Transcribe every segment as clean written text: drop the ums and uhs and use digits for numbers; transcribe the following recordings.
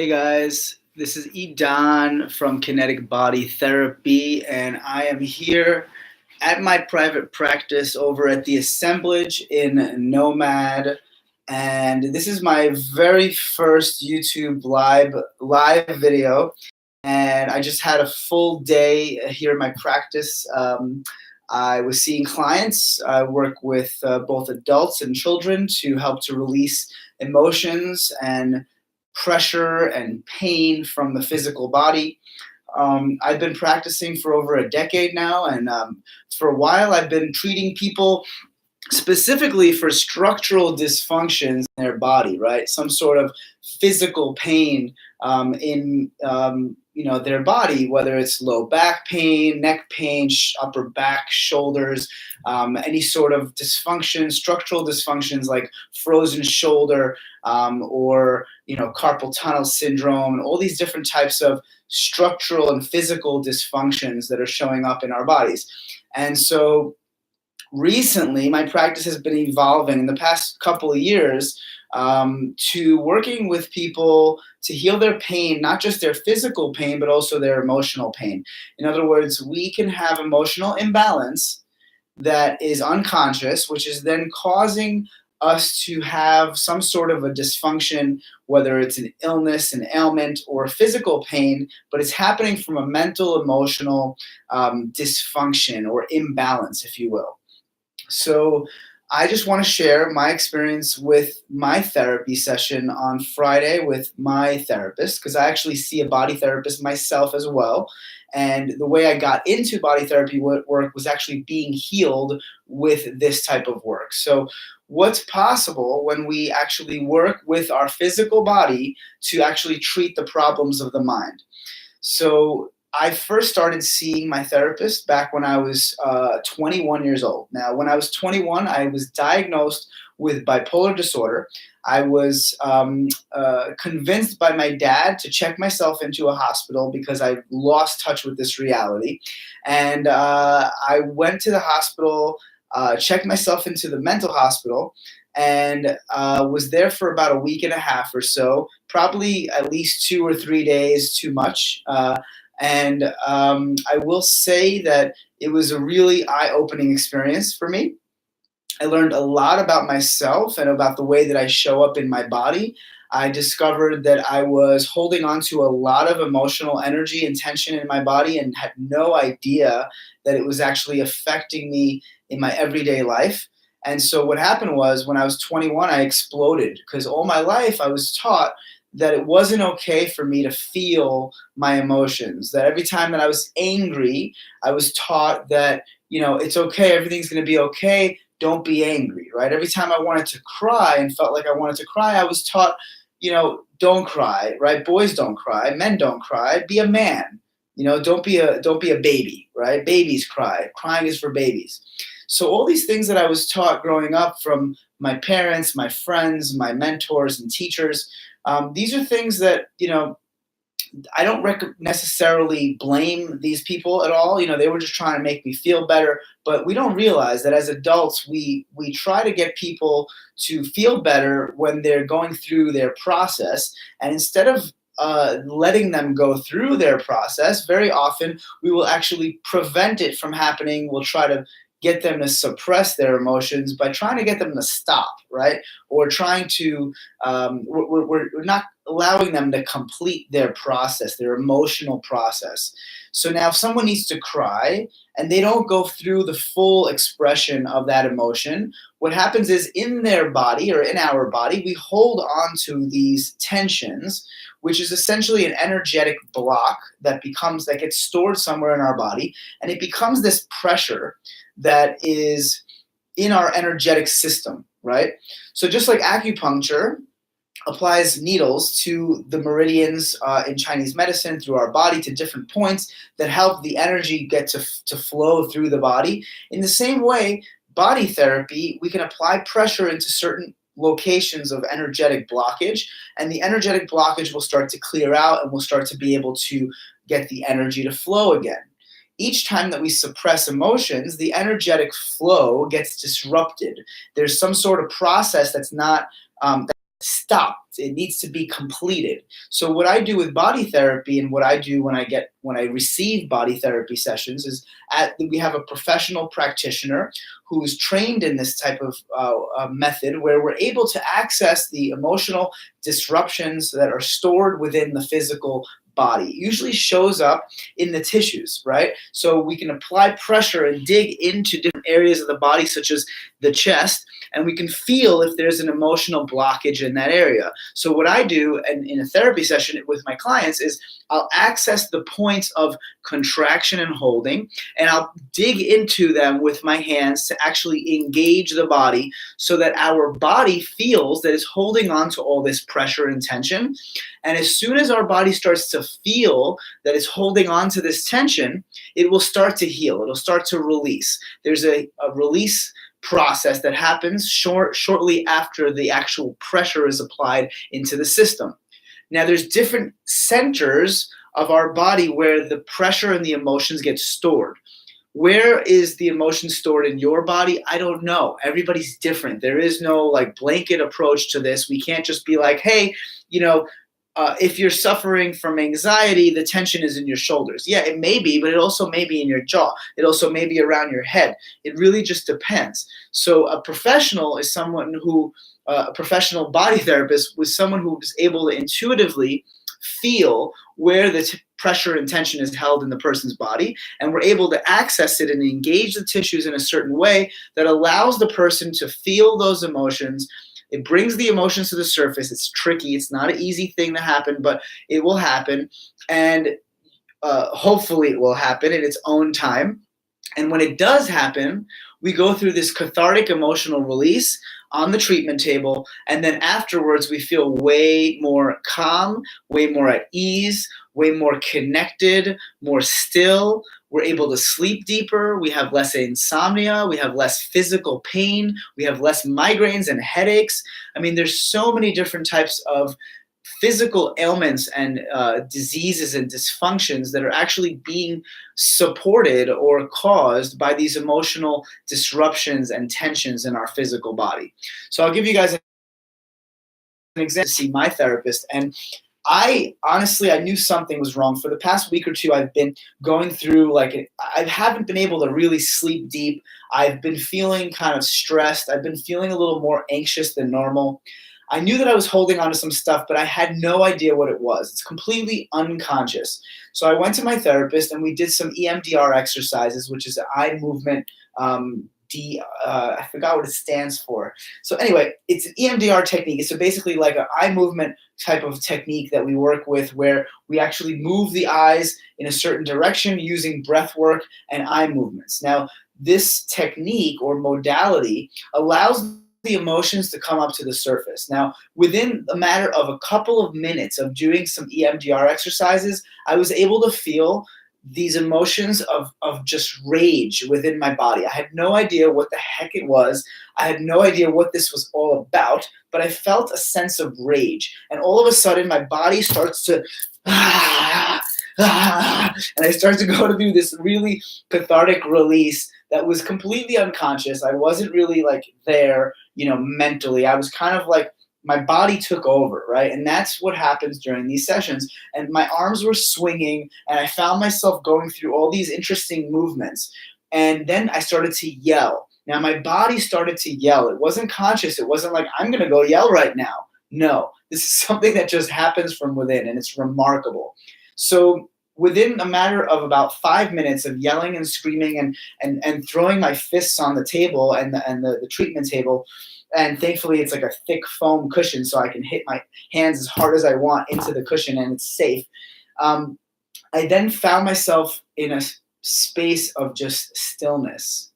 Hey guys, this is Idan from Kinetic Body Therapy, and I am here at my private practice over at the Assemblage in Nomad. And this is my very first YouTube live video, and I just had a full day here in my practice. I was seeing clients. I work with both adults and children to help to release emotions and pressure and pain from the physical body. I've been practicing for over a decade now, and for a while I've been treating people specifically for structural dysfunctions in their body, right? Some sort of physical pain in their body, whether it's low back pain, neck pain, upper back, shoulders, any sort of dysfunction, structural dysfunctions like frozen shoulder or carpal tunnel syndrome, all these different types of structural and physical dysfunctions that are showing up in our bodies. And so recently, my practice has been evolving in the past couple of years to working with people to heal their pain, not just their physical pain, but also their emotional pain. In other words, we can have emotional imbalance that is unconscious, which is then causing us to have some sort of a dysfunction, whether it's an illness, an ailment, or physical pain, but it's happening from a mental, emotional dysfunction or imbalance, if you will. So I just want to share my experience with my therapy session on Friday with my therapist, because I actually see a body therapist myself as well. And the way I got into body therapy work was actually being healed with this type of work. So what's possible when we actually work with our physical body to actually treat the problems of the mind? So I first started seeing my therapist back when I was 21 years old. Now, when I was 21, I was diagnosed with bipolar disorder. I was convinced by my dad to check myself into a hospital because I lost touch with this reality. And I went to the hospital, checked myself into the mental hospital, and was there for about a week and a half or so, probably at least 2 or 3 days too much. And I will say that it was a really eye-opening experience for me. I learned a lot about myself and about the way that I show up in my body. I discovered that I was holding on to a lot of emotional energy and tension in my body and had no idea that it was actually affecting me in my everyday life. And so what happened was when I was 21, I exploded because all my life I was taught that it wasn't okay for me to feel my emotions, that every time that I was angry, I was taught that, it's okay, everything's going to be okay, don't be angry, right? Every time I wanted to cry and felt like I wanted to cry, I was taught, don't cry, right? Boys don't cry, men don't cry, be a man. Don't be a baby, right? Babies cry. Crying is for babies. So all these things that I was taught growing up from my parents, my friends, my mentors and teachers, these are things that, I don't necessarily blame these people at all. They were just trying to make me feel better. But we don't realize that as adults, we try to get people to feel better when they're going through their process. And instead of letting them go through their process, very often we will actually prevent it from happening. We'll try to get them to suppress their emotions by trying to get them to stop, right? Or trying to, we're not allowing them to complete their process, their emotional process. So now if someone needs to cry and they don't go through the full expression of that emotion, what happens is in their body or in our body, we hold on to these tensions, which is essentially an energetic block that gets stored somewhere in our body, and it becomes this pressure that is in our energetic system, right? So just like acupuncture applies needles to the meridians in Chinese medicine through our body to different points that help the energy get to flow through the body. In the same way, body therapy, we can apply pressure into certain locations of energetic blockage, and the energetic blockage will start to clear out and we'll start to be able to get the energy to flow again. Each time that we suppress emotions, the energetic flow gets disrupted. There's some sort of process that's not stopped. It needs to be completed. So what I do with body therapy, and what I do when I receive body therapy sessions, is we have a professional practitioner who's trained in this type of method, where we're able to access the emotional disruptions that are stored within the physical body. It usually shows up in the tissues, right? So we can apply pressure and dig into different areas of the body, such as the chest, and we can feel if there's an emotional blockage in that area. So what I do in a therapy session with my clients is I'll access the points of contraction and holding, and I'll dig into them with my hands to actually engage the body, so that our body feels that it's holding on to all this pressure and tension. And as soon as our body starts to feel that it's holding on to this tension, it will start to heal. It'll start to release. There's a release process that happens shortly after the actual pressure is applied into the system. Now, there's different centers of our body where the pressure and the emotions get stored. Where is the emotion stored in your body? I don't know. Everybody's different. There is no like blanket approach to this. We can't just be like, hey, if you're suffering from anxiety, the tension is in your shoulders. Yeah, it may be, but it also may be in your jaw. It also may be around your head. It really just depends. So a professional is someone who, a professional body therapist was someone who was able to intuitively feel where the pressure and tension is held in the person's body, and we're able to access it and engage the tissues in a certain way that allows the person to feel those emotions. It brings the emotions to the surface. It's tricky. It's not an easy thing to happen, but it will happen. And hopefully it will happen in its own time. And when it does happen, we go through this cathartic emotional release on the treatment table. And then afterwards, we feel way more calm, way more at ease, way more connected, more still. We're able to sleep deeper. We have less insomnia. We have less physical pain. We have less migraines and headaches. I mean, there's so many different types of physical ailments and diseases and dysfunctions that are actually being supported or caused by these emotional disruptions and tensions in our physical body. So I'll give you guys an example to see my therapist. And I knew something was wrong. For the past week or two, I've been going through I haven't been able to really sleep deep. I've been feeling kind of stressed. I've been feeling a little more anxious than normal. I knew that I was holding on to some stuff, but I had no idea what it was. It's completely unconscious. So I went to my therapist and we did some EMDR exercises, which is an eye movement. I forgot what it stands for. So anyway, it's an EMDR technique. It's basically like an eye movement type of technique that we work with, where we actually move the eyes in a certain direction using breath work and eye movements. Now, this technique or modality allows the emotions to come up to the surface. Now, within a matter of a couple of minutes of doing some EMDR exercises, I was able to feel these emotions of just rage within my body. I had no idea what the heck it was. I had no idea what this was all about, but I felt a sense of rage. And all of a sudden, my body starts to, and I start to go through this really cathartic release that was completely unconscious. I wasn't really there, mentally. I was kind of my body took over, right? And that's what happens during these sessions. And my arms were swinging, and I found myself going through all these interesting movements. And then I started to yell. Now, my body started to yell. It wasn't conscious. It wasn't like, I'm going to go yell right now. No, this is something that just happens from within, and it's remarkable. So within a matter of about 5 minutes of yelling and screaming and throwing my fists on the table and the treatment table, and thankfully it's like a thick foam cushion, so I can hit my hands as hard as I want into the cushion and it's safe. I then found myself in a space of just stillness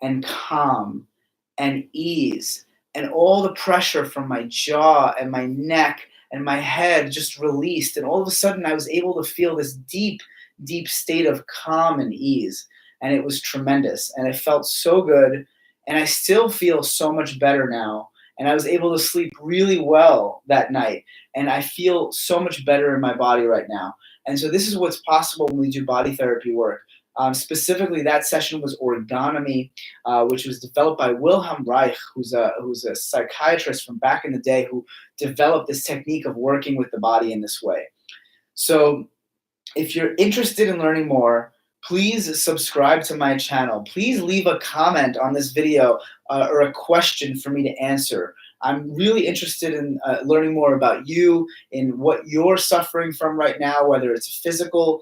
and calm and ease, and all the pressure from my jaw and my neck and my head just released. And all of a sudden I was able to feel this deep, deep state of calm and ease. And it was tremendous. And it felt so good. And I still feel so much better now. And I was able to sleep really well that night. And I feel so much better in my body right now. And so this is what's possible when we do body therapy work. Specifically, that session was orgonomy, which was developed by Wilhelm Reich, who's a psychiatrist from back in the day who developed this technique of working with the body in this way. So if you're interested in learning more, please subscribe to my channel. Please leave a comment on this video or a question for me to answer. I'm really interested in learning more about you, in what you're suffering from right now, whether it's physical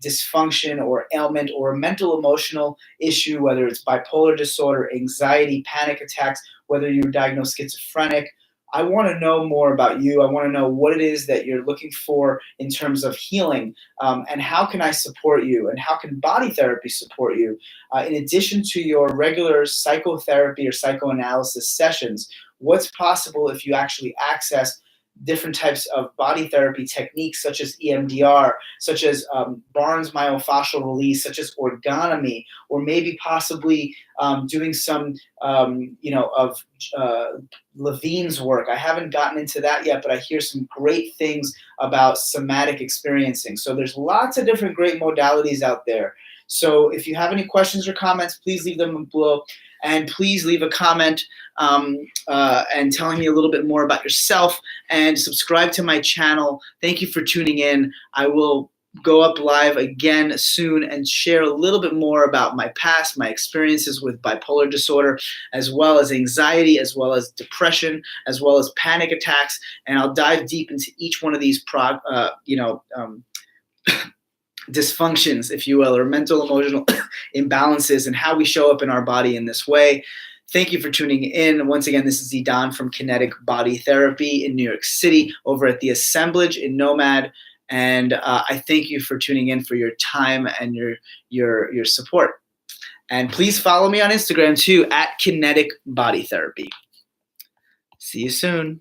dysfunction or ailment or a mental emotional issue, whether it's bipolar disorder, anxiety, panic attacks, whether you're diagnosed schizophrenic. I want to know more about you. I want to know what it is that you're looking for in terms of healing, and how can I support you, and how can body therapy support you, in addition to your regular psychotherapy or psychoanalysis sessions. What's possible if you actually access different types of body therapy techniques, such as EMDR, such as Barnes myofascial release, such as orgonomy, or maybe possibly doing some, of Levine's work. I haven't gotten into that yet, but I hear some great things about somatic experiencing. So there's lots of different great modalities out there. So if you have any questions or comments, please leave them below. And please leave a comment and telling me a little bit more about yourself, and subscribe to my channel. Thank you for tuning in. I will go up live again soon and share a little bit more about my past, my experiences with bipolar disorder, as well as anxiety, as well as depression, as well as panic attacks. And I'll dive deep into each one of these dysfunctions, if you will, or mental emotional imbalances, and how we show up in our body in this way. Thank you for tuning in. Once again, this is Idan from Kinetic Body Therapy in New York City, over at the Assemblage in Nomad. And I thank you for tuning in, for your time and your support. And please follow me on Instagram too, at Kinetic Body Therapy. See you soon.